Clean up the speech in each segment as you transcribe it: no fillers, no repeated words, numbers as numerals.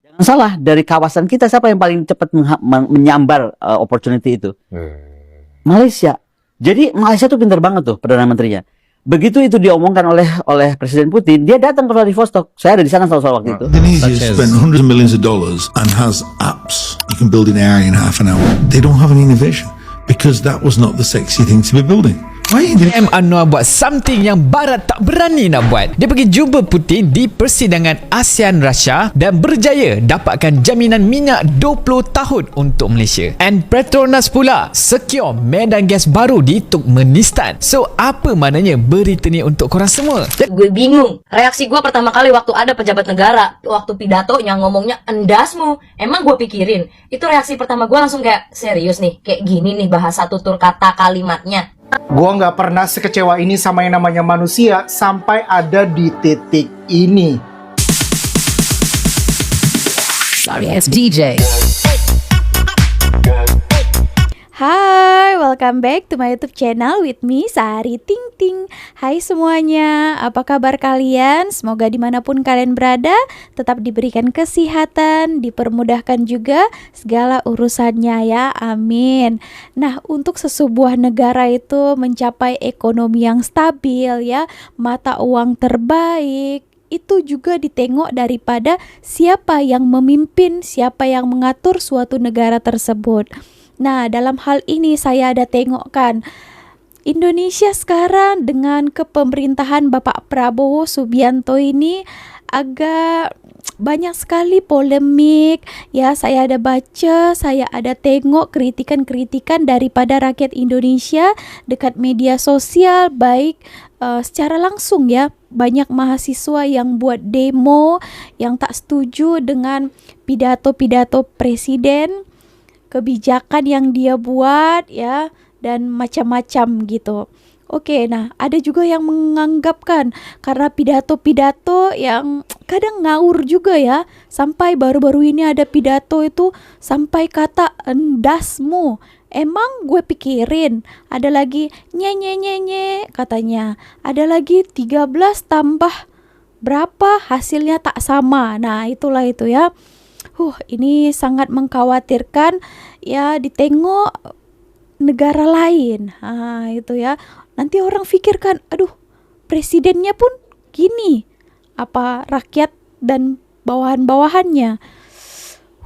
Jangan salah, dari kawasan kita siapa yang paling cepat menyambar opportunity itu? Malaysia. Jadi Malaysia tuh pintar banget tuh Perdana Menterinya. Begitu itu diomongkan oleh Presiden Putin, dia datang ke Vladivostok. Saya ada di sana selalu waktu itu. Indonesia spent hundreds of millions of dollars and has apps you can build in AI in half an hour. They don't have any innovation because that was not the sexy thing to be building. M. Anwar buat something yang Barat tak berani nak buat. Dia pergi jumpa Putin di persidangan ASEAN Russia dan berjaya dapatkan jaminan minyak 20 tahun untuk Malaysia. And Petronas pula secure medan gas baru di Turkmenistan. So apa maknanya berita ni untuk korang semua? Gue bingung. Reaksi gue pertama kali waktu ada pejabat negara, waktu pidatonya ngomongnya endasmu. Emang gue pikirin. Itu reaksi pertama gue langsung kayak, serius nih, kayak gini nih bahasa tutur kata kalimatnya. Gua nggak pernah sekecewa ini sama yang namanya manusia sampai ada di titik ini. Sorry, it's DJ. Hai, welcome back to my YouTube channel with me, Sari Ting Ting. Hai semuanya, apa kabar kalian? Semoga dimanapun kalian berada, tetap diberikan kesehatan, dipermudahkan juga segala urusannya ya, amin. Nah, untuk sesebuah negara itu mencapai ekonomi yang stabil ya, mata uang terbaik, itu juga ditengok daripada siapa yang memimpin, siapa yang mengatur suatu negara tersebut. Nah, dalam hal ini saya ada tengokkan Indonesia sekarang dengan kepemerintahan Bapak Prabowo Subianto ini agak banyak sekali polemik ya. Saya ada baca, saya ada tengok kritikan-kritikan daripada rakyat Indonesia dekat media sosial, baik secara langsung ya. Banyak mahasiswa yang buat demo yang tak setuju dengan pidato-pidato presiden, kebijakan yang dia buat ya, dan macam-macam gitu. Oke, nah ada juga yang menganggapkan karena pidato-pidato yang kadang ngawur juga ya. Sampai baru-baru ini ada pidato itu sampai kata endasmu. Emang gue pikirin ada lagi nye katanya. Ada lagi 13 tambah berapa hasilnya tak sama. Nah itulah itu ya. Ini sangat mengkhawatirkan ya, ditengok negara lain. Itu ya. Nanti orang pikirkan, aduh, presidennya pun gini. Apa rakyat dan bawahan-bawahannya?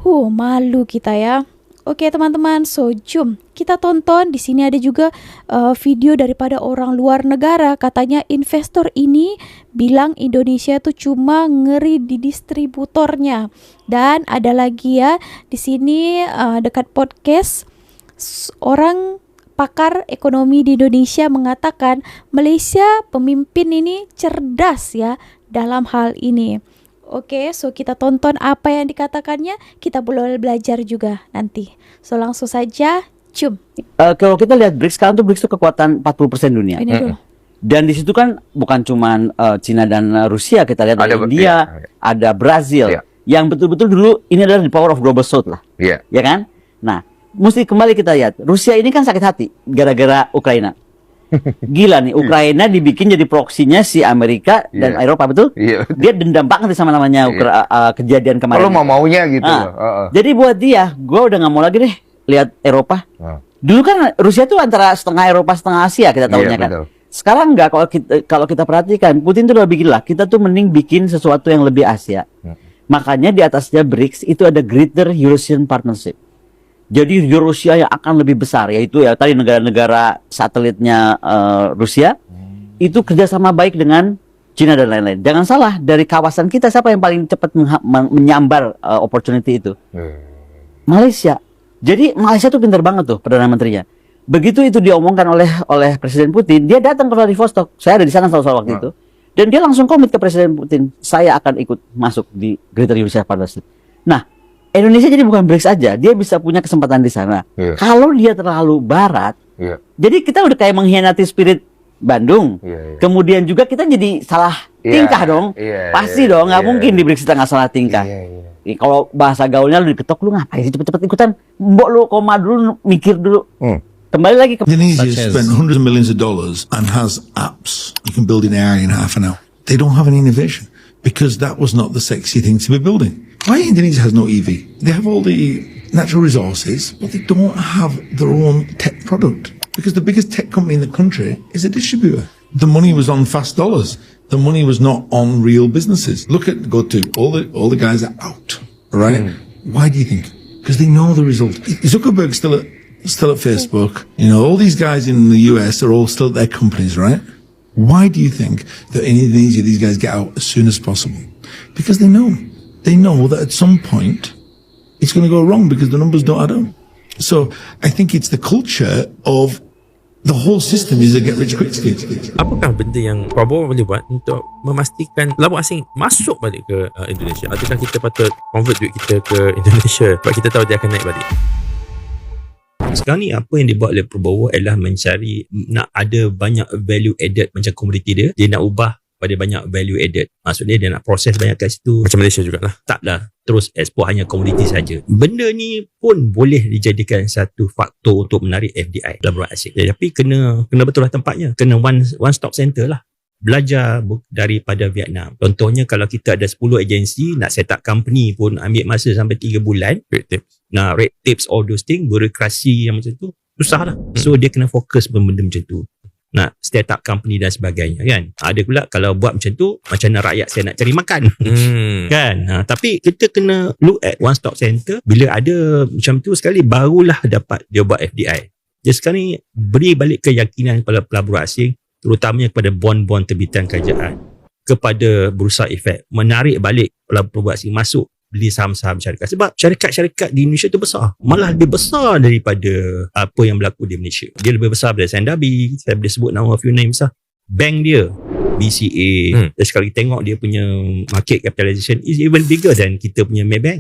Malu kita ya. Oke teman-teman, so jom kita tonton. Di sini ada juga video daripada orang luar negara. Katanya investor ini bilang Indonesia tuh cuma ngeri di distributornya. Dan ada lagi ya di sini dekat podcast orang pakar ekonomi di Indonesia mengatakan Malaysia pemimpin ini cerdas ya dalam hal ini. Oke, so kita tonton apa yang dikatakannya, kita boleh belajar juga nanti. So langsung saja, cum. Kalau kita lihat BRICS, sekarang tuh BRICS itu kekuatan 40% dunia. Ini dulu. Dan di situ kan bukan cuman Cina dan Rusia, kita lihat ada India, ada Brazil. Yang betul-betul dulu ini adalah the power of global south lah. Ya kan? Nah, mesti kembali kita lihat. Rusia ini kan sakit hati gara-gara Ukraina. Gila nih, Ukraina dibikin jadi proksinya si Amerika dan Eropa, betul? Dia dendam banget sama namanya kejadian kemarin. Kalau maunya gitu. Jadi buat dia, gue udah gak mau lagi deh lihat Eropa. Dulu kan Rusia tuh antara setengah Eropa setengah Asia kita tahunya kan. Betul. Sekarang enggak, kalau kita perhatikan, Putin tuh udah bikin lah, kita tuh mending bikin sesuatu yang lebih Asia. Makanya di atasnya BRICS itu ada Greater Eurasian Partnership. Jadi Rusia yang akan lebih besar, yaitu ya tadi negara-negara satelitnya Rusia itu kerjasama baik dengan Cina dan lain-lain. Jangan salah, dari kawasan kita siapa yang paling cepat menyambar opportunity itu? Malaysia. Jadi Malaysia tuh pintar banget tuh Perdana Menterinya. Begitu itu diomongkan oleh Presiden Putin, dia datang ke Vladivostok. Saya ada di sana selalu waktu itu. Dan dia langsung komit ke Presiden Putin, saya akan ikut masuk di Greater Eurasian Partnership. Nah, Indonesia jadi bukan BRICS aja, dia bisa punya kesempatan di sana. Kalau dia terlalu barat, jadi kita udah kayak mengkhianati spirit Bandung. Kemudian juga kita jadi salah tingkah dong. Pasti dong, nggak mungkin di BRICS kita nggak salah tingkah. Kalau bahasa gaulnya lu diketok, lu ngapain sih cepet-cepet ikutan? Mbok lu koma dulu, mikir dulu. Kembali lagi ke Indonesia spent hundreds of millions of dollars and has apps you can build in AI in half an hour. They don't have any innovation because that was not the sexy thing to be building. Why Indonesia has no EV? They have all the natural resources, but they don't have their own tech product because the biggest tech company in the country is a distributor. The money was on fast dollars. The money was not on real businesses. Look at GoTo. All the guys are out, right? Why do you think? Because they know the result. Zuckerberg's still at Facebook. You know, all these guys in the US are all still at their companies, right? Why do you think that in Indonesia these guys get out as soon as possible? Because they know. They know that at some point it's going to go wrong because the numbers don't add up. So I think it's the culture of the whole system is a get rich quick scheme. Apakah benda yang Prabowo boleh buat untuk memastikan pelabur asing masuk balik ke Indonesia? Adakah kita patut convert duit kita ke Indonesia sebab kita tahu dia akan naik balik? Sekarang ni apa yang dibuat oleh Prabowo adalah mencari nak ada banyak value added macam komoditi dia nak ubah pada banyak value added. Maksudnya dia nak proses banyak kat situ. Macam Malaysia jugalah. Taklah terus ekspor hanya komoditi saja. Benda ni pun boleh dijadikan satu faktor untuk menarik FDI pelaburan asing. Tapi kena betul lah tempatnya. Kena one stop center lah. Belajar daripada Vietnam. Contohnya kalau kita ada 10 agensi nak set up company pun ambil masa sampai 3 bulan. Red tapes all those things, birokrasi yang macam tu susah lah. So dia kena fokus benda macam tu. Nak start up company dan sebagainya kan. Ada pula kalau buat macam tu, macam mana rakyat saya nak cari makan kan. Tapi kita kena look at one stop center. Bila ada macam tu sekali, barulah dapat dia buat FDI. Jadi sekarang ni beri balik keyakinan kepada pelabur asing, terutamanya kepada bond-bond terbitan kerajaan, kepada Bursa Efek, menarik balik pelabur asing masuk beli saham-saham syarikat. Sebab syarikat-syarikat di Indonesia tu besar. Malah lebih besar daripada apa yang berlaku di Malaysia. Dia lebih besar daripada Sandabi. Saya boleh sebut nama a few names lah. Bank dia, BCA. Dan sekali tengok dia punya market capitalization is even bigger than kita punya Maybank.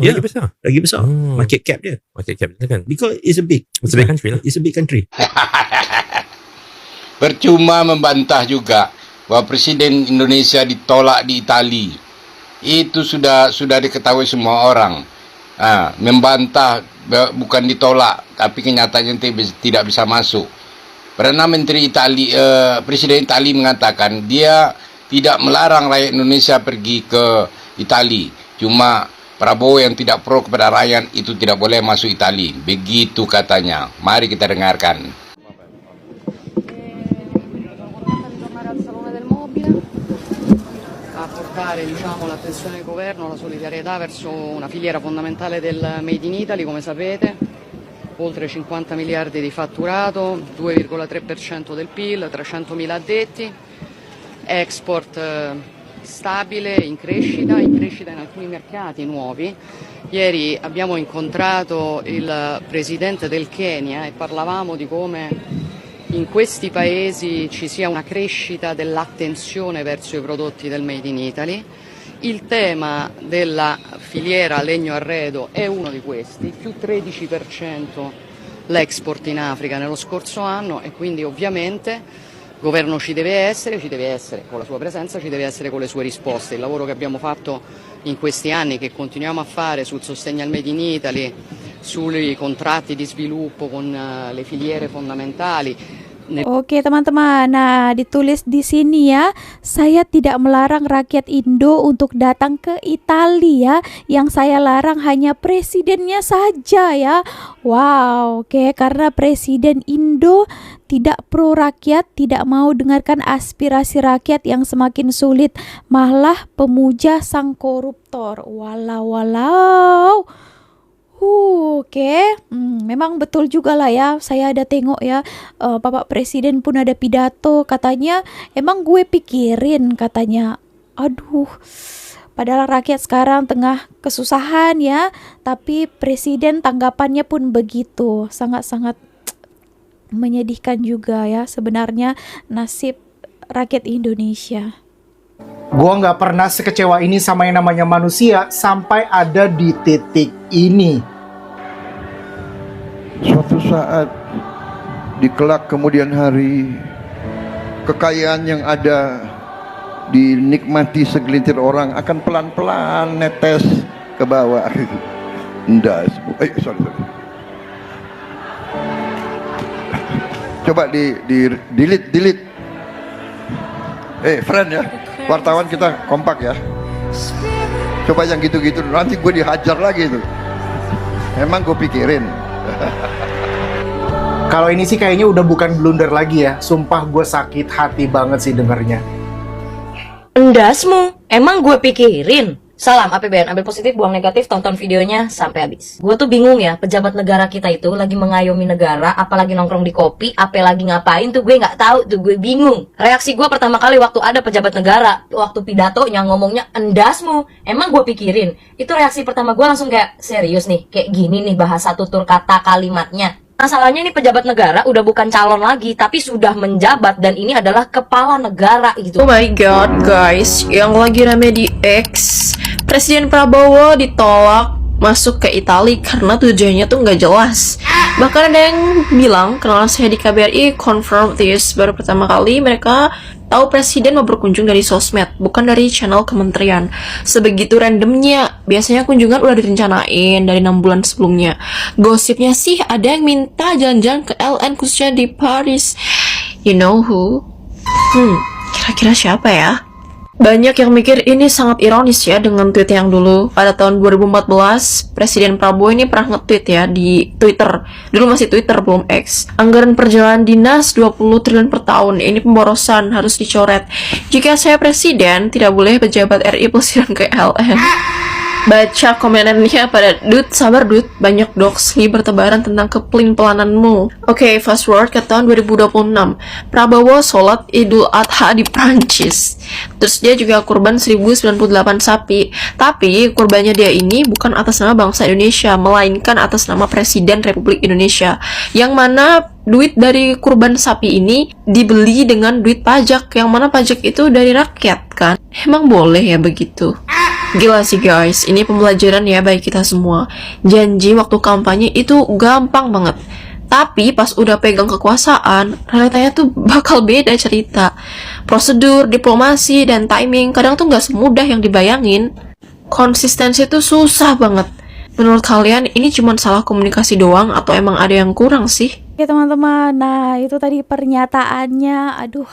Lagi besar. Lagi besar. Market cap dia. Market cap dia kan. Because it's a big country lah. It's a big country. Percuma membantah juga bahawa Presiden Indonesia ditolak di Itali. Itu sudah diketahui semua orang. Membantah bukan ditolak, tapi kenyataannya tidak bisa masuk. Perdana Menteri Presiden Itali mengatakan dia tidak melarang rakyat Indonesia pergi ke Itali. Cuma Prabowo yang tidak pro kepada rakyat itu tidak boleh masuk Itali. Begitu katanya. Mari kita dengarkan. Diciamo, l'attenzione del governo, la solidarietà verso una filiera fondamentale del Made in Italy, come sapete, oltre 50 miliardi di fatturato, 2,3% del PIL, 300.000 addetti, export stabile, in crescita in alcuni mercati nuovi. Ieri abbiamo incontrato il presidente del Kenya e parlavamo di come in questi paesi ci sia una crescita dell'attenzione verso i prodotti del Made in Italy. Il tema della filiera legno-arredo è uno di questi, più 13% l'export in Africa nello scorso anno, e quindi ovviamente il governo ci deve essere con la sua presenza, ci deve essere con le sue risposte. Il lavoro che abbiamo fatto in questi anni, che continuiamo a fare sul sostegno al Made in Italy, sui kontrakti di sviluppo con le filiere fondamentali. Oke teman-teman, nah ditulis di sini ya, saya tidak melarang rakyat Indo untuk datang ke Italia, yang saya larang hanya presidennya saja ya. Wow, oke, karena presiden Indo tidak pro rakyat, tidak mau dengarkan aspirasi rakyat yang semakin sulit, malah pemuja sang koruptor. Walau. Oke, memang betul juga lah ya. Saya ada tengok ya, Bapak Presiden pun ada pidato, katanya emang gue pikirin, katanya. Aduh, padahal rakyat sekarang tengah kesusahan ya, tapi Presiden tanggapannya pun begitu. Sangat-sangat menyedihkan juga ya sebenarnya nasib rakyat Indonesia. Gua nggak pernah sekecewa ini sama yang namanya manusia sampai ada di titik ini. Suatu saat di kelak kemudian hari, kekayaan yang ada dinikmati segelintir orang akan pelan-pelan netes ke bawah. Enggak, sorry. Coba di delete. Friend ya. wartawan kita kompak ya. Coba yang gitu-gitu nanti gue dihajar lagi tuh. Emang gue pikirin. Kalau ini sih kayaknya udah bukan blunder lagi ya. Sumpah gue sakit hati banget sih dengernya. Endasmu, emang gue pikirin. Salam APBN, ambil positif, buang negatif, tonton videonya sampai habis. Gue tuh bingung ya, pejabat negara kita itu lagi mengayomi negara, apalagi nongkrong di kopi, lagi ngapain tuh gue nggak tahu tuh, gue bingung. Reaksi gue pertama kali waktu ada pejabat negara, waktu pidatonya ngomongnya endasmu, emang gue pikirin. Itu reaksi pertama gue langsung kayak serius nih, kayak gini nih bahasa tutur kata kalimatnya. Masalahnya ini pejabat negara udah bukan calon lagi, tapi sudah menjabat dan ini adalah kepala negara gitu. Oh my god guys, yang lagi rame di X, Presiden Prabowo ditolak masuk ke Italia karena tujuannya tuh nggak jelas. Bahkan ada yang bilang, kenalan saya di KBRI confirm this, baru pertama kali mereka tahu presiden mau berkunjung dari sosmed, bukan dari channel kementerian. Sebegitu randomnya, biasanya kunjungan udah direncanain dari 6 bulan sebelumnya. Gosipnya sih ada yang minta jalan-jalan ke LN khususnya di Paris. You know who? Kira-kira siapa ya? Banyak yang mikir ini sangat ironis ya dengan tweet yang dulu. Pada tahun 2014, Presiden Prabowo ini pernah nge-tweet ya di Twitter. Dulu masih Twitter, belum X. Anggaran perjalanan dinas 20 triliun per tahun. Ini pemborosan, harus dicoret. Jika saya presiden, tidak boleh pejabat RI pelesiran ke LN. Baca komenannya pada Dut, sabar Dut, banyak doxli bertebaran tentang kepelin-pelananmu. Oke, fast forward ke tahun 2026. Prabowo sholat Idul Adha di Prancis. Terus dia juga kurban 1098 sapi. Tapi kurbannya dia ini bukan atas nama bangsa Indonesia, melainkan atas nama Presiden Republik Indonesia. Yang mana duit dari kurban sapi ini dibeli dengan duit pajak, yang mana pajak itu dari rakyat kan. Emang boleh ya begitu? Gila sih guys, ini pembelajaran ya bagi kita semua. Janji waktu kampanye itu gampang banget, tapi pas udah pegang kekuasaan, realitanya tuh bakal beda cerita. Prosedur, diplomasi, dan timing kadang tuh gak semudah yang dibayangin. Konsistensi tuh susah banget. Menurut kalian ini cuma salah komunikasi doang atau emang ada yang kurang sih? Oke teman-teman, nah itu tadi pernyataannya, aduh.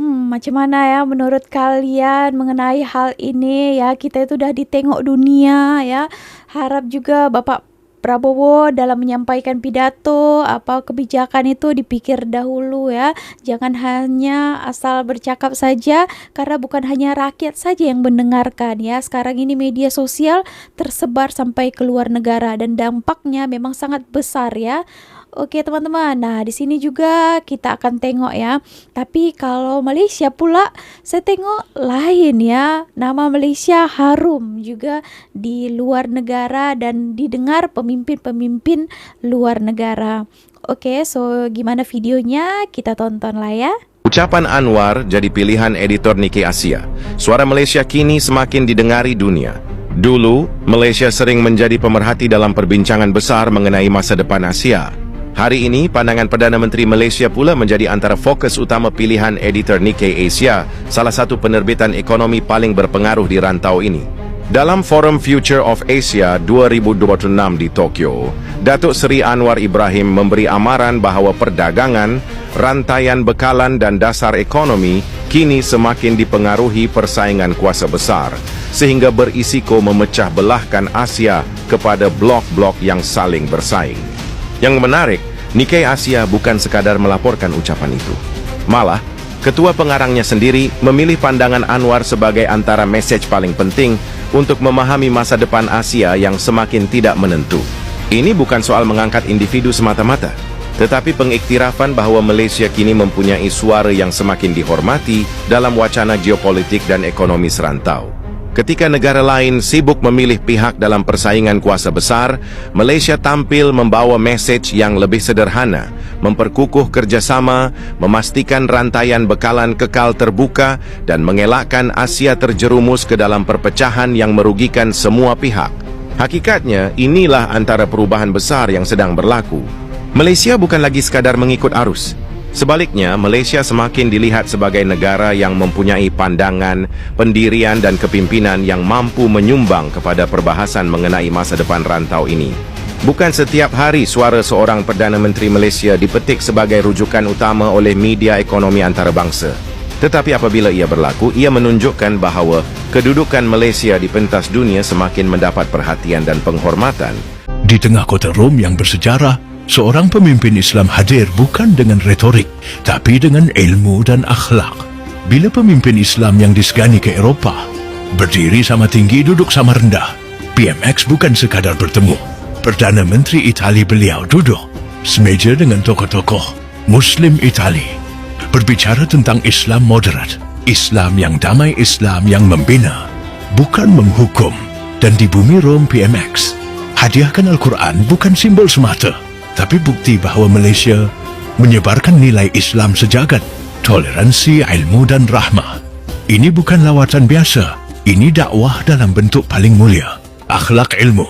Macam mana ya menurut kalian mengenai hal ini ya? Kita itu udah ditengok dunia ya. Harap juga Bapak Prabowo dalam menyampaikan pidato apa kebijakan itu dipikir dahulu ya. Jangan hanya asal bercakap saja, karena bukan hanya rakyat saja yang mendengarkan ya. Sekarang ini media sosial tersebar sampai ke luar negara dan dampaknya memang sangat besar ya. Oke teman-teman, nah di sini juga kita akan tengok ya. Tapi kalau Malaysia pula, saya tengok lain ya. Nama Malaysia harum juga di luar negara dan didengar pemimpin-pemimpin luar negara. Oke, so gimana videonya? Kita tonton lah ya. Ucapan Anwar jadi pilihan editor Nikkei Asia. Suara Malaysia kini semakin didengari dunia. Dulu, Malaysia sering menjadi pemerhati dalam perbincangan besar mengenai masa depan Asia. Hari ini, pandangan Perdana Menteri Malaysia pula menjadi antara fokus utama pilihan editor Nikkei Asia, salah satu penerbitan ekonomi paling berpengaruh di rantau ini. Dalam Forum Future of Asia 2026 di Tokyo, Datuk Seri Anwar Ibrahim memberi amaran bahawa perdagangan, rantaian bekalan dan dasar ekonomi kini semakin dipengaruhi persaingan kuasa besar, sehingga berisiko memecah belahkan Asia kepada blok-blok yang saling bersaing. Yang menarik, Nikkei Asia bukan sekadar melaporkan ucapan itu. Malah, ketua pengarangnya sendiri memilih pandangan Anwar sebagai antara mesej paling penting untuk memahami masa depan Asia yang semakin tidak menentu. Ini bukan soal mengangkat individu semata-mata, tetapi pengiktirafan bahwa Malaysia kini mempunyai suara yang semakin dihormati dalam wacana geopolitik dan ekonomi serantau. Ketika negara lain sibuk memilih pihak dalam persaingan kuasa besar, Malaysia tampil membawa mesej yang lebih sederhana, memperkukuh kerjasama, memastikan rantaian bekalan kekal terbuka, dan mengelakkan Asia terjerumus ke dalam perpecahan yang merugikan semua pihak. Hakikatnya, inilah antara perubahan besar yang sedang berlaku. Malaysia bukan lagi sekadar mengikut arus. Sebaliknya, Malaysia semakin dilihat sebagai negara yang mempunyai pandangan, pendirian dan kepimpinan yang mampu menyumbang kepada perbahasan mengenai masa depan rantau ini. Bukan setiap hari suara seorang Perdana Menteri Malaysia dipetik sebagai rujukan utama oleh media ekonomi antarabangsa. Tetapi apabila ia berlaku, ia menunjukkan bahawa kedudukan Malaysia di pentas dunia semakin mendapat perhatian dan penghormatan. Di tengah kota Rom yang bersejarah, seorang pemimpin Islam hadir bukan dengan retorik, tapi dengan ilmu dan akhlak. Bila pemimpin Islam yang disegani ke Eropah, berdiri sama tinggi, duduk sama rendah, PMX bukan sekadar bertemu. Perdana Menteri Itali beliau duduk semeja dengan tokoh-tokoh Muslim Itali, berbicara tentang Islam moderat, Islam yang damai, Islam yang membina, bukan menghukum. Dan di bumi Rom, PMX hadiahkan Al-Quran bukan simbol semata, tapi bukti bahawa Malaysia menyebarkan nilai Islam sejagat, toleransi, ilmu dan rahmah. Ini bukan lawatan biasa, ini dakwah dalam bentuk paling mulia, akhlak, ilmu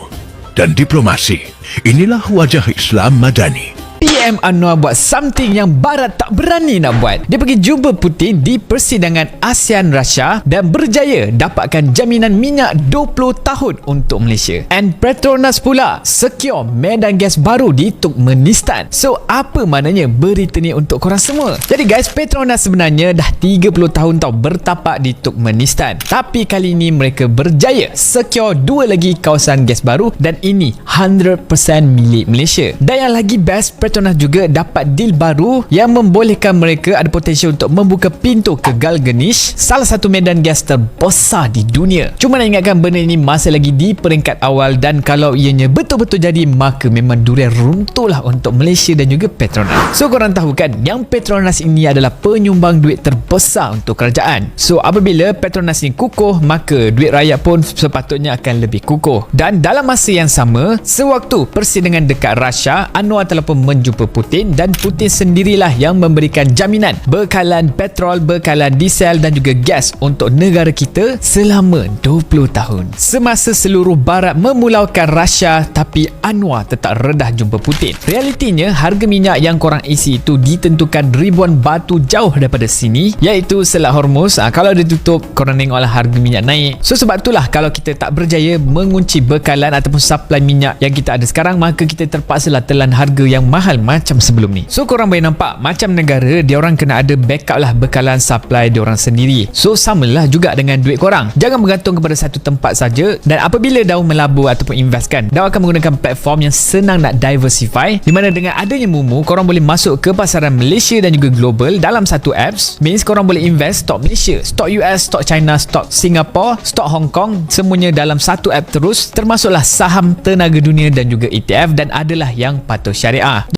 dan diplomasi. Inilah wajah Islam Madani. PM Anwar buat something yang Barat tak berani nak buat. Dia pergi jumpa Putin di persidangan ASEAN Russia dan berjaya dapatkan jaminan minyak 20 tahun untuk Malaysia. And Petronas pula secure medan gas baru di Turkmenistan. So apa maknanya berita ni untuk korang semua? Jadi guys, Petronas sebenarnya dah 30 tahun tau bertapak di Turkmenistan. Tapi kali ini mereka berjaya secure 2 lagi kawasan gas baru dan ini 100% milik Malaysia. Dan yang lagi best, Petronas juga dapat deal baru yang membolehkan mereka ada potensi untuk membuka pintu ke Galganish, salah satu medan gas terbesar di dunia. Cuma nak ingatkan benda ini masih lagi di peringkat awal dan kalau ianya betul-betul jadi maka memang durian runtuhlah untuk Malaysia dan juga Petronas. So korang tahu kan yang Petronas ini adalah penyumbang duit terbesar untuk kerajaan. So apabila Petronas ini kukuh maka duit rakyat pun sepatutnya akan lebih kukuh. Dan dalam masa yang sama, sewaktu persidangan dekat Russia, Anwar telah pun menjumpa Putin dan Putin sendirilah yang memberikan jaminan bekalan petrol, bekalan diesel dan juga gas untuk negara kita selama 20 tahun. Semasa seluruh barat memulaukan Russia, tapi Anwar tetap redah jumpa Putin. Realitinya harga minyak yang korang isi itu ditentukan ribuan batu jauh daripada sini, iaitu Selat Hormuz. Kalau dia tutup, korang tengoklah harga minyak naik. So sebab itulah kalau kita tak berjaya mengunci bekalan ataupun supply minyak yang kita ada sekarang, maka kita terpaksalah telan harga yang mahal macam sebelum ni. So korang boleh nampak macam negara diorang kena ada backup lah bekalan supply diorang sendiri. So samalah juga dengan duit korang, jangan bergantung kepada satu tempat saja. Dan apabila dah melabur ataupun investkan, dah akan menggunakan platform yang senang nak diversify, di mana dengan adanya Mumu korang boleh masuk ke pasaran Malaysia dan juga global dalam satu apps. Means korang boleh invest stok Malaysia, stok US, stok China, stok Singapore, stok Hong Kong, semuanya dalam satu app terus, termasuklah saham tenaga dunia dan juga ETF, dan adalah yang patuh syariah.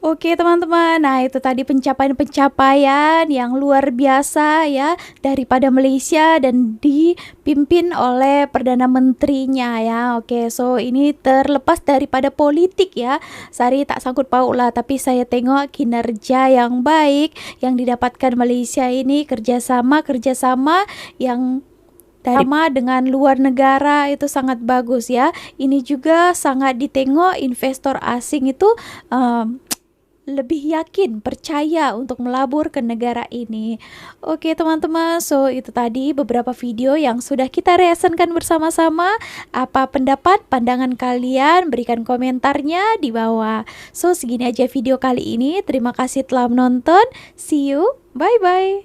Oke teman-teman, nah itu tadi pencapaian-pencapaian yang luar biasa ya daripada Malaysia dan dipimpin oleh Perdana Menterinya ya. Oke, so ini terlepas daripada politik ya, Sari tak sangkut paut lah, tapi saya tengok kinerja yang baik yang didapatkan Malaysia ini, kerjasama yang dengan luar negara itu sangat bagus ya. Ini juga sangat ditengok investor asing itu lebih yakin, percaya untuk melabur ke negara ini. Oke teman-teman, so itu tadi beberapa video yang sudah kita reaksikan bersama-sama. Apa pendapat, pandangan kalian? Berikan komentarnya di bawah. So segini aja video kali ini. Terima kasih telah menonton. See you, bye-bye.